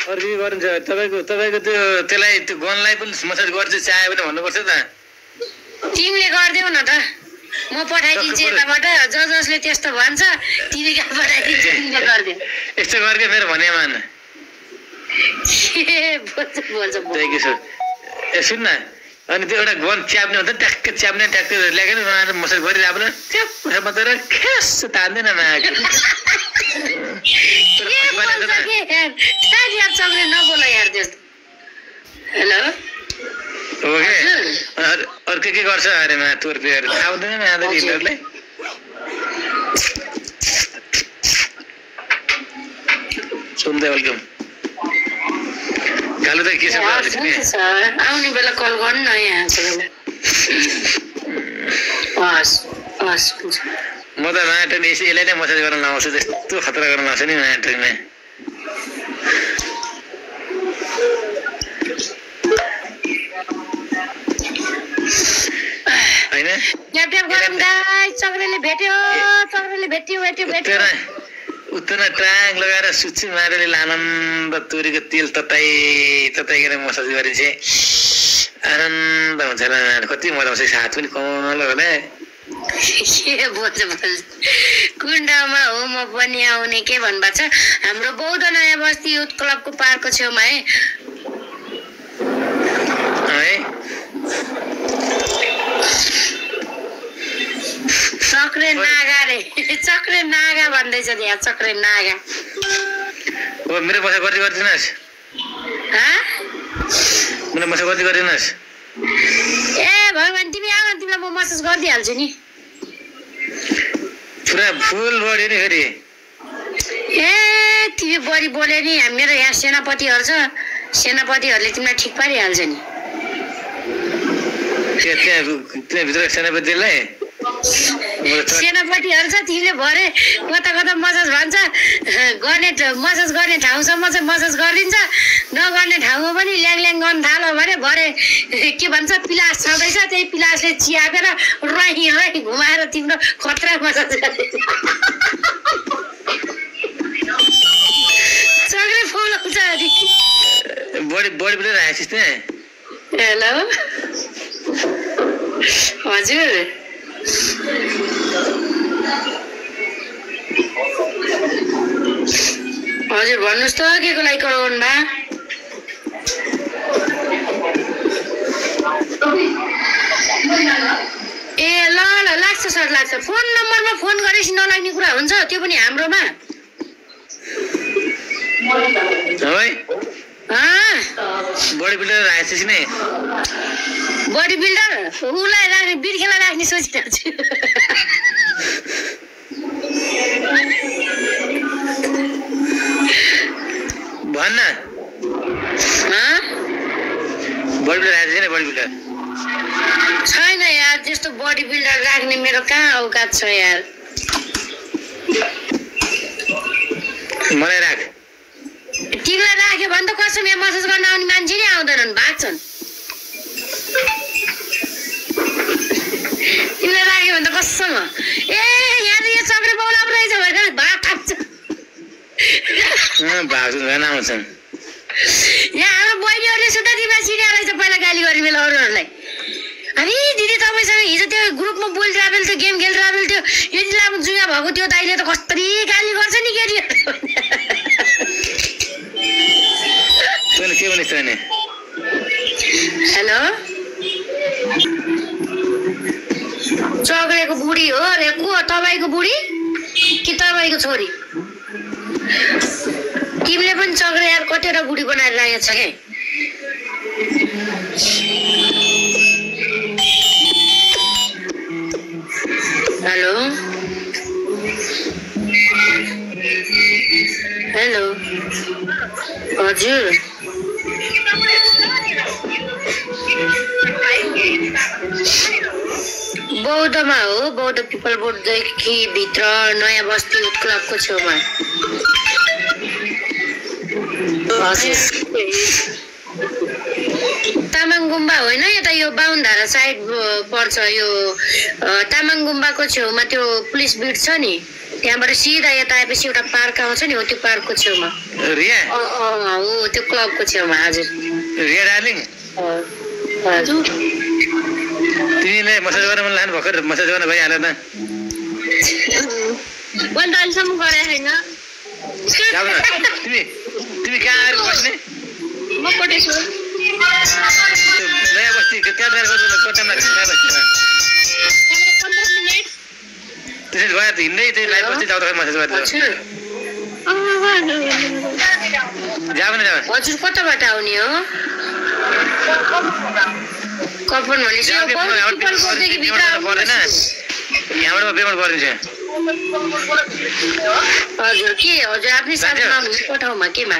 अरू के गरिन्छ तपाईँको त्यो त्यसलाई त्यो गनलाई पनि मसाज गर्छ चाह्यो भने भन्नुपर्छ त तिमीले गरिदेऊ न त म पठाइदिन्छु यताबाट जसले त्यस्तो भन्छ तिमी कहाँ पठाइदिन्छु तिमीले गरिदेऊ यस्तो गर्के मेरो भने मान ए सुन न अनि त्यो एउटा गन च्याप्ने हुन्छ ट्याक्कै च्याप्ने ट्याक्कै ल्याएर उनीहरू मसाज गरिरहेको च्याप मात्र खेस तान्दैन नबोल यार त्यस्तो हेलो अरू के गर्छ अरेमा तोर्पेहरू थाहा हुँदैन आदरणीहरूलाई सुन्दै वेलकम कालो त के छ आउने बेला कल गर्नु न यहाँको म त माटो यसलाई नै मसाज गर्न लाउँछु त्यस्तो खतरा गर्न लाउँछु नि माटोमा उत्तर ट्राङ लगाएर सुत्छु माटोले आनन्द तोरीको तेल तताइकन मसाज गरेपछि आनन्द हुन्छ कति मजा आउँछ हात पनि कमलो होला कुण्डमा हो म पनि आउने के भन्नुभएको छ हाम्रो बौद्ध नयाँ बस्ती युथ क्लबको पार्कको छेउमा है चक्रे नागा रे चक्रे नागा भन्दैछ यहाँ चक्रे नागा ओ मेरो मसा गर्दै गर्दिनस् मेरो मसा गर्दै गर्दिनस् ए भगवान तिमी आउ न तिमीलाई म मसाज गरिदिइहाल्छु नि पुरा फुल बढ्यो नि फेरि ए तिमी बढी बोल्यो नि मेरो यहाँ सेनापतिहरू छ सेनापतिहरूले तिमीलाई ठिक पारिहाल्छ नि त्यहाँभित्र सेनापतिलाई सेनापतिहरू छ तिमीले भरे कता कता मसाज भन्छ मसाज गर्ने ठाउँसम्म चाहिँ मसाज गरिदिन्छ नगर्ने ठाउँमा पनि ल्याङ गर्नु थाल्यो भने भरे के भन्छ पिलास छँदैछ त्यही पिलासले चियापेर रही घुमाएर तिम्रो खतरा मसाज चक्रे फुल हुन्छ बडी पनि राखेछ त्यहाँ हेलो हजुर हजुर भन्नुहोस् त के को लागि कराउनु भा ए ल लाग्छ सर लाग्छ फोन नम्बरमा फोन गरेपछि नलाग्ने कुरा हुन्छ त्यो पनि हाम्रोमा बडी बिल्डर राखेछ नि बडी बिल्डर उसलाई राख्ने बिर्खेलाई राख्ने सोचिरहेको छु भन्न बडी बिल्डर राखेछ नि बडी बिल्डर छैन यार त्यस्तो बडी बिल्डर राख्ने मेरो कहाँ औकात छ यार मलाई राख तिमीलाई राख्यो भने त कसम यहाँ मसाज गर्न आउने मान्छे नै आउँदैनन् भाग्छन् तिमीलाई राख्यो भने त कसम ए यहाँ त यो चक्रे बाउला पो रहेछ भनेर भाग खान्छ आउँछन् यहाँ हाम्रो बहिनीहरूले सुधा दिमा सिरिया रहेछ पहिला गाली गर्ने बेला अरूहरूलाई अनि दिदी तपाईँसँग हिजो त्यो ग्रुपमा बोलिरहेको बेला त्यो गेम खेलिरहेको बेला त्यो यति लामो जुया भएको त्यो दाइले त कस्तरी गाली गर्छ नि केटी के भनेछ भने हेलो चक्रेको बुढी हो रे को तपाईँको बुढी कि तपाईँको छोरी तिमीले पनि चक्रे यार कतिवटा बुढी बनाएर राखेको छ क्या हेलो हेलो हजुर बौद्धमा हो बौद्ध पिपल बोर्डदेखि भित्र नयाँ बस्ती युथ क्लबको छेउमा तामाङ गुम्बा होइन यता यो बाहुनधारा साइड पर्छ यो तामाङ गुम्बाको छेउमा त्यो पुलिस बिट छ नि त्यहाँबाट सिधा यता आएपछि एउटा पार्क आउँछ नि हो त्यो पार्कको छेउमा रिया हो त्यो क्लबको छेउमा हजुर रिया डार्लिङ हजुर तिमीले मसाज गर्न मन लाग्नु भर्खर मसाज गर्न भइहाल्यो त मैले त अहिलेसम्म गरेको छैन तिमी कहाँ आएर बस्ने म कोटेश्वर नयाँ बस्ती त्यहाँ गएर गर्नु कोटामा कहाँ बस्तीमा त्यसरी गयो त हिँड्दै त्यही लाइफ बस्ती जाउँदाखेरि मसाज गरेर जाऊ न जाऊ हजुर कताबाट आउने हो कफन भनेपछि पर्दैन यहाँबाट पेमेन्ट गरिदिन्छ हजुर के हजुर आफ्नै साथमा पठाउमा केमा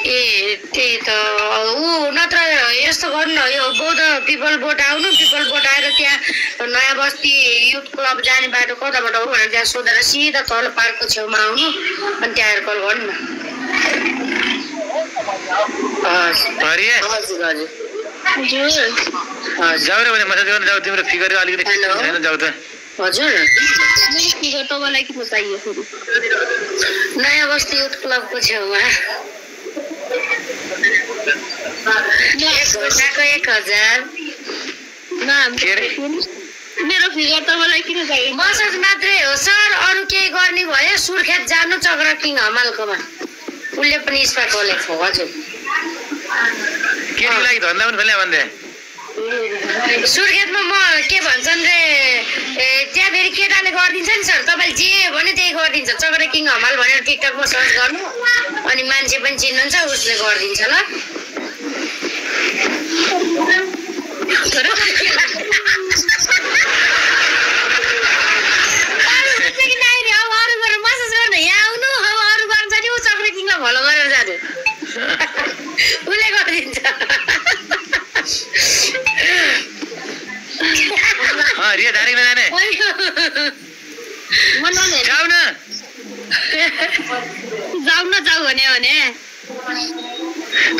ए त्यही त ऊ नत्र यस्तो गर्नु न यो बौद्ध पिपल बोट आउनु पिपल बोट आएर त्यहाँ नयाँ बस्ती युथ क्लब जाने बाटो कताबाट हो भनेर त्यहाँ सोधेर सिधा तल पार्कको छेउमा आउनु अनि त्यहाँ आएर कल गर्नु न हजुर हजुर जाऊ र भने मसाज गर्न जाऊ तिम्रो फिगर अलिकति छैन जाऊ त हजुर फिगर तपाईँलाई किन चाहियो फेरि नयाँ बस्ती युथ क्लबको छेउमा 1000 मेरो फिगर तपाईँलाई किन चाहियो मसाज मात्रै हो सर अरू केही गर्ने भयो सुर्खेत जानु चक्र किङ हमालकोमा उसले पनि स्पा कलेज हो हजुर केको लागि धन्दा पनि खोल्या भन्दै सुर्खेतमा म के भन्छन् रे त्यहाँ फेरि केटाले गरिदिन्छ नि सर तपाईँले जे भने त्यही गरिदिन्छ चक्र किङ हमाल भनेर टिकटकमा सर्च गर्नु अनि मान्छे पनि चिन्नुहुन्छ उसले गरिदिन्छ ल मसाज गर्न यहाँ आउनु अब अरू गर्छ नि ऊ चक्र किङलाई फलो गरेर जानु उसले गरिदिन्छ रिया धारिङ नजाने जाऊ न जाऊ भने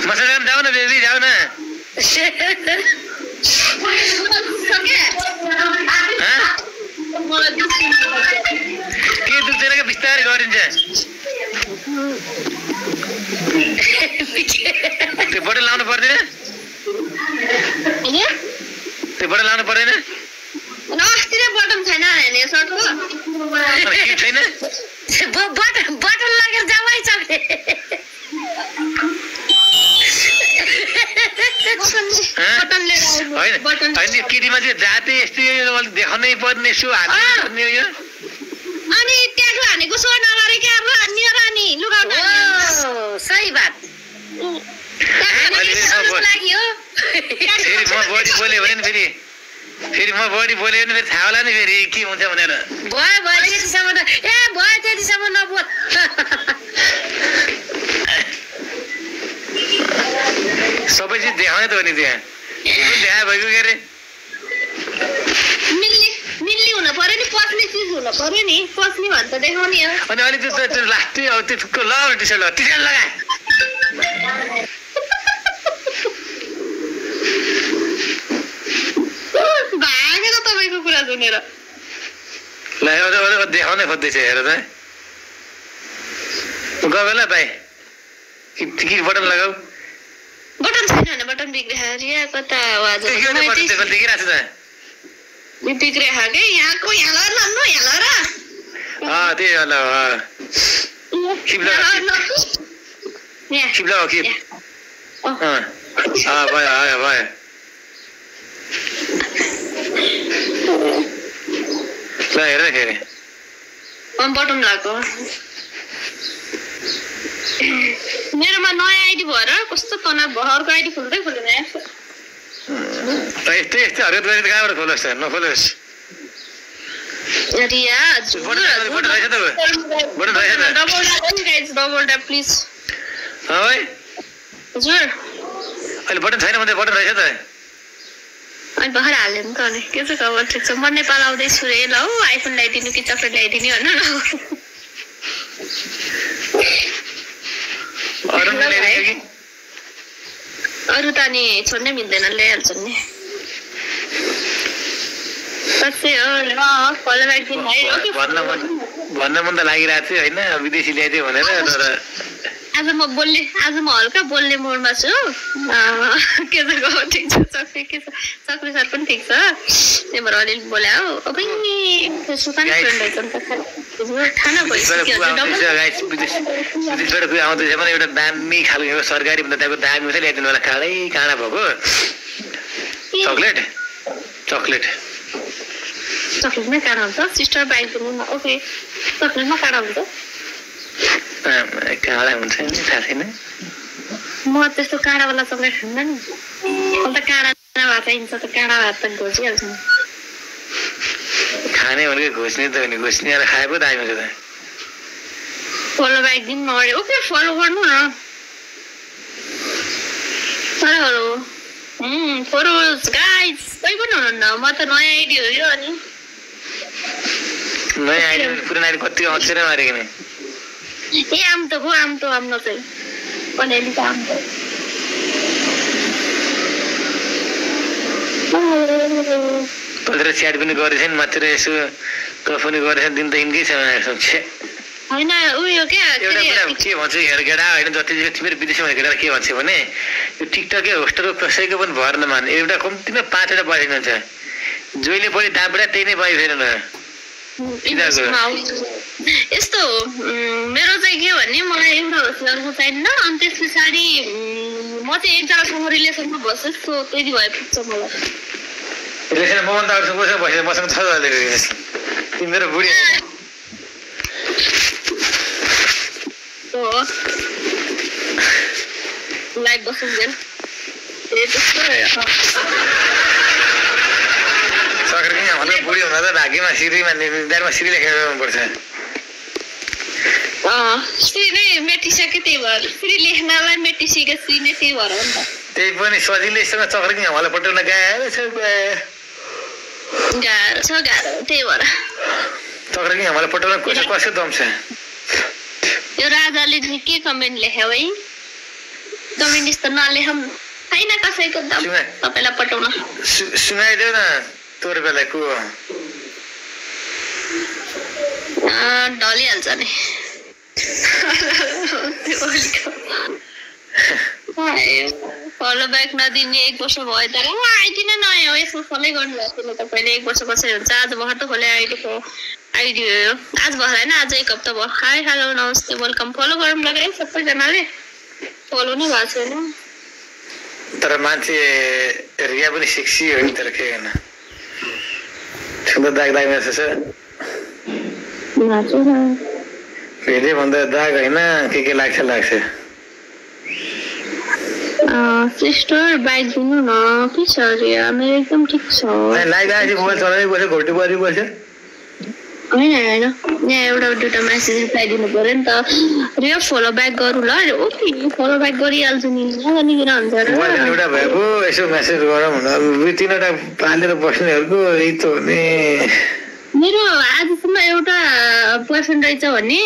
मसाज गर्न जाऊ न बेबी जाऊ न के दुख्दैन क्या बिस्तारै गरिन्छ त्यो बटन लाउनु पर्दैन त्यो बटन लाउनु पर्दैन अस्ति नै बटन छैन सर्टको छैन बटन लागेर जामै सक्ने होइन केटीमा चाहिँ जाते यस्तो देखाउनै पर्ने सो हाल्ने यो अनि ट्याग हानेको सो नगरे क्या अब नि लुगा सही बात फेरि म बढी बोल्यो भने फेरि थाहा होला नि फेरि के हुन्छ भनेर भयो त्यतिसम्म त भयो त्यतिसम्म नबोल सबै चिज देखाउने त हो नि त्यहाँ देखा भएको के अरे मिल्ने हुनु पर्यो नि पस्ने चिज हुनु पर्यो नि पस्ने भन्छ देखाउने हो अनि अलिक त्यो लास्टै अब त्यो ल टी सर्ट लगा भागेर तपाईँको कुरा सुनेर ल देखाउनै खोज्दैछ हेर त गयो बेला भाइ के बटन लगाऊ बटन छैन भने बटन बिग्रिया कता आवाज देखिरहेको छ त बिग्रिया के यहाँको यहाँ ल त्यही होला खिप्ला हो खिप भयो ल हेर के अरे बटन लगाएको मेरोमा नयाँ आइडी भएर कस्तो तनाव भयो अर्को आइडी खोल्दै खोलेन यस्तै हरेक कहाँबाट खोलोस् त नखोलोस् डबल ट्याप प्लिज हजुर अहिले बटन छैन भने बटन रहेछ त अनि भर्खर हाल्यो नि त अनि के चाहिँ खबर ठिक छ म नेपाल आउँदैछु रे ल हौ आइफोन ल्याइदिनु कि चक्लेट ल्याइदिने भन्नु न अरू त नि छोड्नै मिल्दैन ल्याइहाल्छन् नि तर साँच्चै हो फलो ब्याग दिन भन्न मन त लागिरहेको थियो होइन विदेशी ल्याइदियो भनेर तर आज म हल्का बोल्ने मोडमा छु के छ ठिक छ चक्री के छ चक्री सर पनि ठिक छ त्यही भएर अलिअलि बोले हो अब खाना विदेशबाट कोही आउँदैछ भने एउटा दामी खालको सरकारी भन्दा त्यहाँको दामी हुन्छ ल्याइदिनु होला काँडै काँडा भएको चक्लेटमै काँडा हुन्छ सिस्टर बाइक दिनु ओके चक्लेटमा काँडा हुन्छ काँडा हुन्छ नि थाहा छैन म त्यस्तो काँडावाला चक्लेट खान्न नि अन्त काँडा भात चाहिन्छ त काँडा भात त घोचिहाल्छ नि खाने भनेको घोच्ने त हो नि घोच्ने आएर खाए पो दामी हुन्छ त फलो ब्याग दिन अगाडि ओके फलो गर्नु न हेलो फलोज गाइज कोही पनि हुनुहुन्न म त नयाँ आइडी हो यो अनि नयाँ आइडी पुरानो आइडी कति अक्षर मारेको नि ए आम त भयो आम चाहिँ पनेली त आम पत्र च्याट पनि गरेछ नि मात्र यसो गफ पनि गरेछ दिन त यिनकै छ होइन उयो क्या एउटा कुरा के भन्छु हेर केटा होइन जति तिमीहरू विदेशमा केटा के भन्छ भने यो टिकटकै होस्टरको कसैको पनि भर नमान एउटा कम्तीमा 5 वटा बढी हुन्छ जहिले पनि दाबडा त्यही नै भइ फेरि न यस्तो मेरो चाहिँ के भने मलाई एउटा होस्टरको चाहिन्न अनि त्यस पछाडि म चाहिँ एकजनासँग रिलेसनमा बस्छु सो त्यति भए पुग्छ मलाई रिलेसन मभन्दा अरूसँग बसेर मसँग 6 जना रिलेसन तिमी मेरो बुढी लाइक बस्नु सक्दैन सक्रिङ हाम्रो बुढी हुँदा त भाग्यमा सिरीमा निर्धारमा सिरी लेखेर गर्नुपर्छ श्री नै मेटिसक्यो त्यही भएर श्री लेख्नलाई मेटिसक्यो श्री नै त्यही भएर हो नि त त्यही पनि सजिलैसँग चक्रिङ हामीलाई पठाउन गाह्रो छ त्यही भएर चक्रिङ हामीलाई पठाउन कसको दम छ यो राजाले के कमेन्ट लेख्यो है कमेन्ट यस्तो नलेखौँ छैन कसैको दम तपाईँलाई पठाउन सुनाइदेऊ न तोर बेला को ढलिहाल्छ नि फलो ब्याक नदिने 1 वर्ष भयो तर आइडी नै नयाँ हो यसो फलै गर्नुभएको थियो तपाईँले 1 वर्ष कसरी हुन्छ आज भर्खर त खोले आइडी हो आज भएर होइन आज 1 हप्ता भयो हाई हेलो नमस्ते वेलकम फलो गरौँ लगाए सबैजनाले फलो नै भएको छैन तर मान्छे रिया पनि सेक्सी हो नि तर के गर्न सुन्दर दाग रहेछ फेरि भन्दा दाग होइन के लाग्छ सिस्टर बाइक दिनु न के छ रिया मेरो एकदम ठिक छ लागिरहेको मोबाइल चलाइ बस्यो घोटी परि बस्यो होइन यहाँ एउटा दुईवटा मेसेज रिप्लाई दिनु पर्यो नि त रिया फलो ब्याक गरौँ ल ओके फलो ब्याक गरिहाल्छु नि नगर्ने हुन्छ एउटा भएको यसो मेसेज गरौँ न 2-3वटा पालेर बस्नेहरूको यही त हो नि मेरो आजसम्म एउटा पर्सन रहेछ भने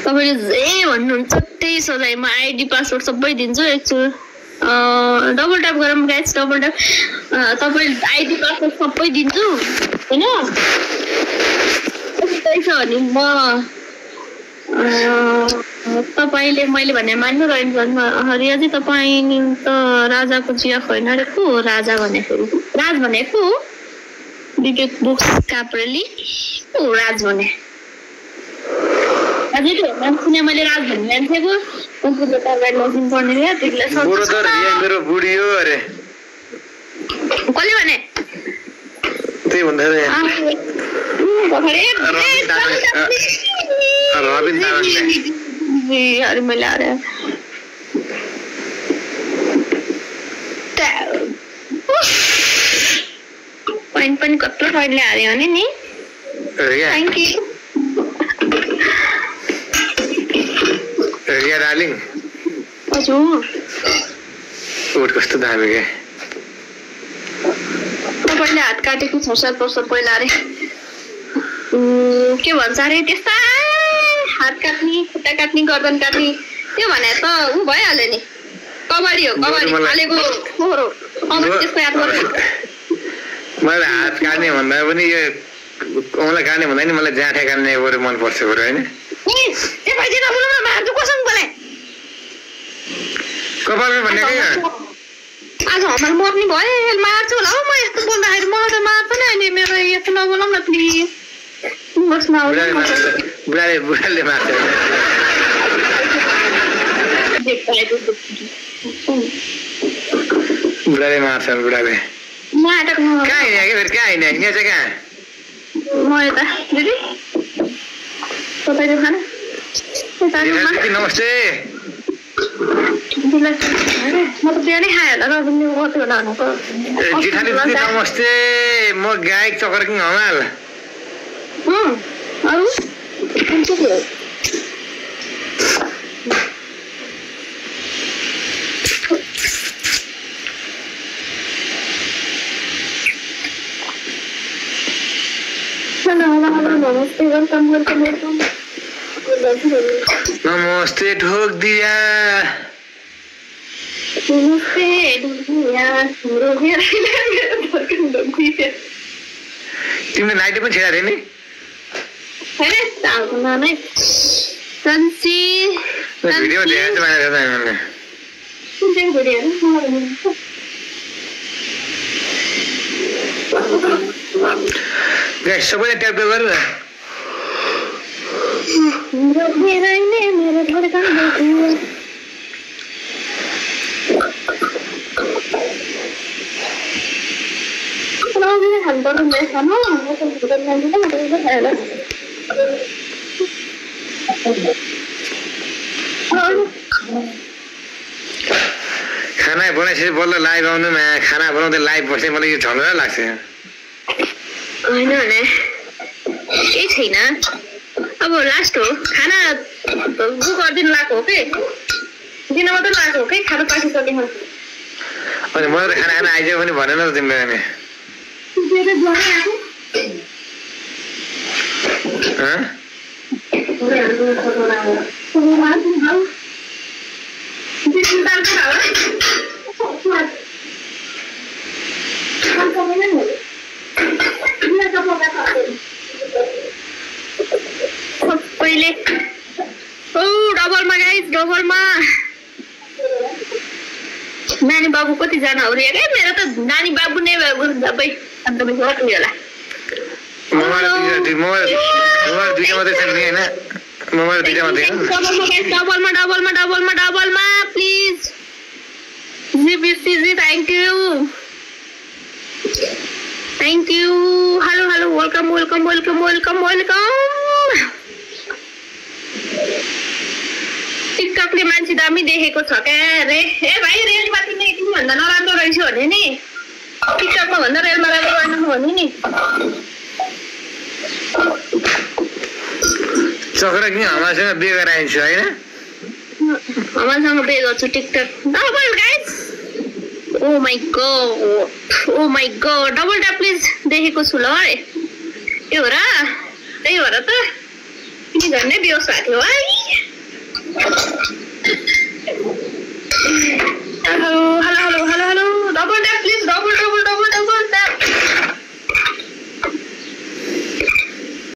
तपाईँले जे भन्नुहुन्छ त्यही सजाय म आइडी पासवर्ड सबै दिन्छु एकचोटि डबल ट्याप गरौँ गाइस डबल ट्याप तपाईँले आइडी पासवर्ड सबै दिन्छु होइन त्यही छ भने म तपाईँले मैले भने मान्नु रहेन रिया चाहिँ तपाईँ त राजाको चिया होइन अरे को हो राजा भनेको राज भनेको विवेक बुक्स काप्रेली को राज भने सुने मैले राज भन्ने मान्छेको लगइन पर्ने मेरो बुढी हो अरे कसले भने त्यही भन्दा अरे मैले आएर पोइन्ट पनि कत्रो पोइन्टले हाल्यो भने नि थ्याङ्क यू रिया डार्लिङ हजुर कोट कस्तो दामी के तपाईँले हात काटेको 6-7 वर्ष पहिला अरे के भन्छ अरे त्यस्ता हात काट्ने खुट्टा काट्ने गर्दन काट्ने त्यो भने त ऊ भइहाल्यो नि कबड्डी हो कबड्डी हालेको फोहोर त्यस्तो याद गर्नु मलाई हात काट्ने भन्दा पनि यो औँला काट्ने भन्दा नि मलाई जाँठे काट्ने बरु मन पर्छ बरु होइन कपालमा भनेकै आज हमार मर्ने भयो मार्छु होला हौ म यस्तो बोल्दाखेरि मलाई त मार्दैन अनि मेरो यस्तो नबोलाउ न प्लिज बुढाले मार्छ बुढाले मार्छन् बुढाले नाटक कहाँ हिँड्यो कि फेरि कहाँ हिँड्यो हिँड्यो चाहिँ कहाँ म यता दिदी तपाईँको खाना दिदी नमस्ते म त बिहानै खाएँ होला र पनि कति बेला जेठानी दिदी नमस्ते म गायक चक्कर किङ हमाल अरू नमस्ते ठोक दिया तिमीले नाइटे पनि छेडा नि भिडियो देखाएको सबैले ट्याप गरेर खाना बनाइसकेपछि बल्ल लाइभ आउनुमा खाना बनाउँदै लाइभ बस्ने मलाई यो झमेला लाग्छ होइन भने केही छैन अब लास्ट हो खाना बुक गरिदिनु लागेको हो कि दिन मात्रै लागेको हो कि खाना पाकिसकेको अनि मलाई त खाना खाना आइज पनि भनेन त तिमीले अनि पहिले डबलमा गाइस डबलमा नानी बाबु कतिजना हो रे मेरो त नानी बाबु नै बाबु सबै अन्त कति होला डबलमा डबलमा डबलमा डबलमा प्लिज जीबीसीजी thank you hello hello welcome welcome welcome welcome welcome टिकटकले मान्छे दामी देखेको छ क्या रे ए भाइ रेलमा तिमी भन्दा नराम्रो रहेछ भने नि टिकटकमा भन्दा रेलमा राम्रो रहेन भने नि चक्र कि हमासँग बे गराइन्छु होइन हमासँग बे गर्छु TikTok double guys oh my god double tap please देखेको छु ल है त्यो हो र त्यही भएर त तिमी झन्डै बेहोस भएको थियो है